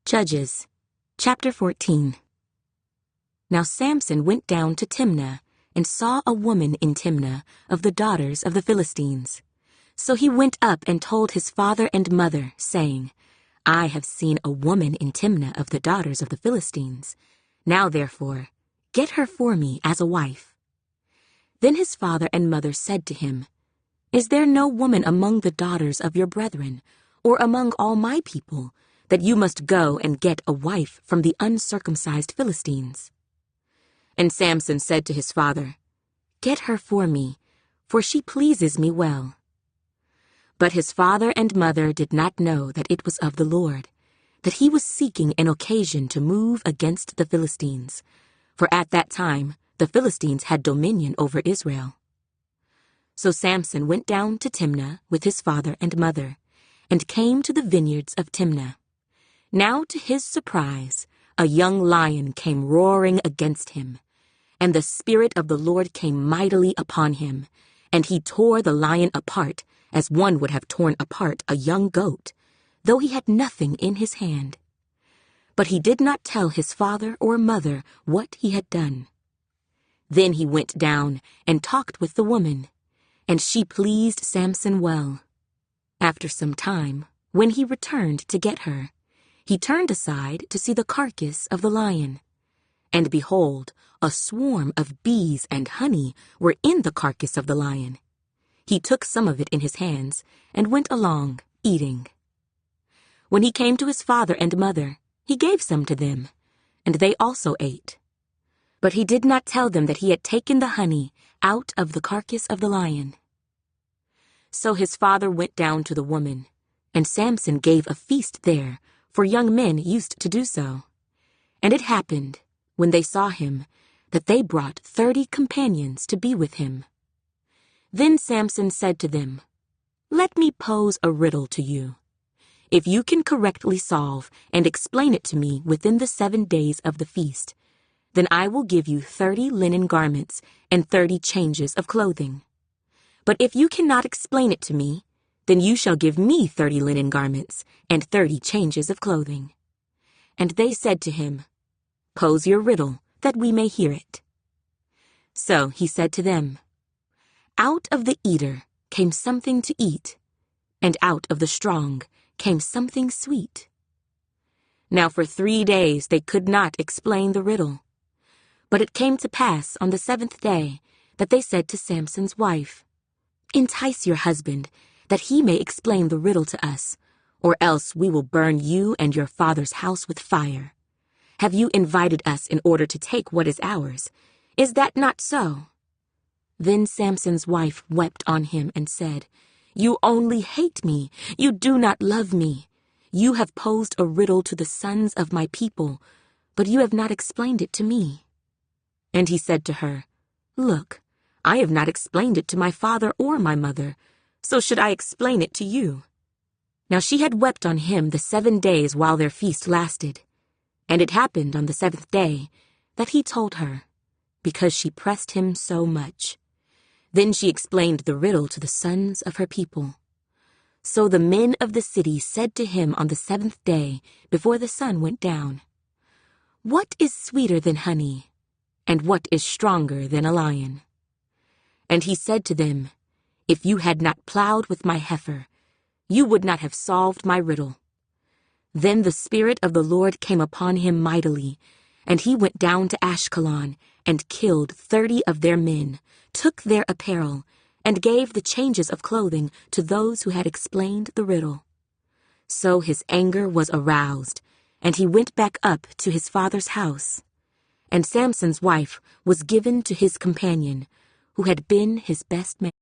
Judges, chapter 14. Now Samson went down to Timnah, and saw a woman in Timnah of the daughters of the Philistines. So he went up and told his father and mother, saying, I have seen a woman in Timnah of the daughters of the Philistines. Now therefore, get her for me as a wife. Then his father and mother said to him, Is there no woman among the daughters of your brethren, or among all my people, that you must go and get a wife from the uncircumcised Philistines? And Samson said to his father, Get her for me, for she pleases me well. But his father and mother did not know that it was of the Lord, that he was seeking an occasion to move against the Philistines, for at that time the Philistines had dominion over Israel. So Samson went down to Timnah with his father and mother, and came to the vineyards of Timnah. Now to his surprise, a young lion came roaring against him, and the Spirit of the Lord came mightily upon him, and he tore the lion apart, as one would have torn apart a young goat, though he had nothing in his hand. But he did not tell his father or mother what he had done. Then he went down and talked with the woman, and she pleased Samson well. After some time, when he returned to get her, he turned aside to see the carcass of the lion. And behold, a swarm of bees and honey were in the carcass of the lion. He took some of it in his hands, and went along, eating. When he came to his father and mother, he gave some to them, and they also ate. But he did not tell them that he had taken the honey out of the carcass of the lion. So his father went down to the woman, and Samson gave a feast there, for young men used to do so. And it happened, when they saw him, that they brought 30 companions to be with him. Then Samson said to them, Let me pose a riddle to you. If you can correctly solve and explain it to me within the 7 days of the feast, then I will give you 30 linen garments and 30 changes of clothing. But if you cannot explain it to me, then you shall give me 30 linen garments and 30 changes of clothing. And they said to him, Pose your riddle, that we may hear it. So he said to them, Out of the eater came something to eat, and out of the strong came something sweet. Now for 3 days they could not explain the riddle. But it came to pass on the 7th day that they said to Samson's wife, Entice your husband, that he may explain the riddle to us, or else we will burn you and your father's house with fire. Have you invited us in order to take what is ours? Is that not so? Then Samson's wife wept on him and said, You only hate me. You do not love me. You have posed a riddle to the sons of my people, but you have not explained it to me. And he said to her, Look, I have not explained it to my father or my mother, so should I explain it to you? Now she had wept on him the 7 days while their feast lasted. And it happened on the 7th day that he told her, because she pressed him so much. Then she explained the riddle to the sons of her people. So the men of the city said to him on the 7th day, before the sun went down, What is sweeter than honey, and what is stronger than a lion? And he said to them, If you had not plowed with my heifer, you would not have solved my riddle. Then the Spirit of the Lord came upon him mightily, and he went down to Ashkelon, and killed 30 of their men, took their apparel, and gave the changes of clothing to those who had explained the riddle. So his anger was aroused, and he went back up to his father's house. And Samson's wife was given to his companion, who had been his best man.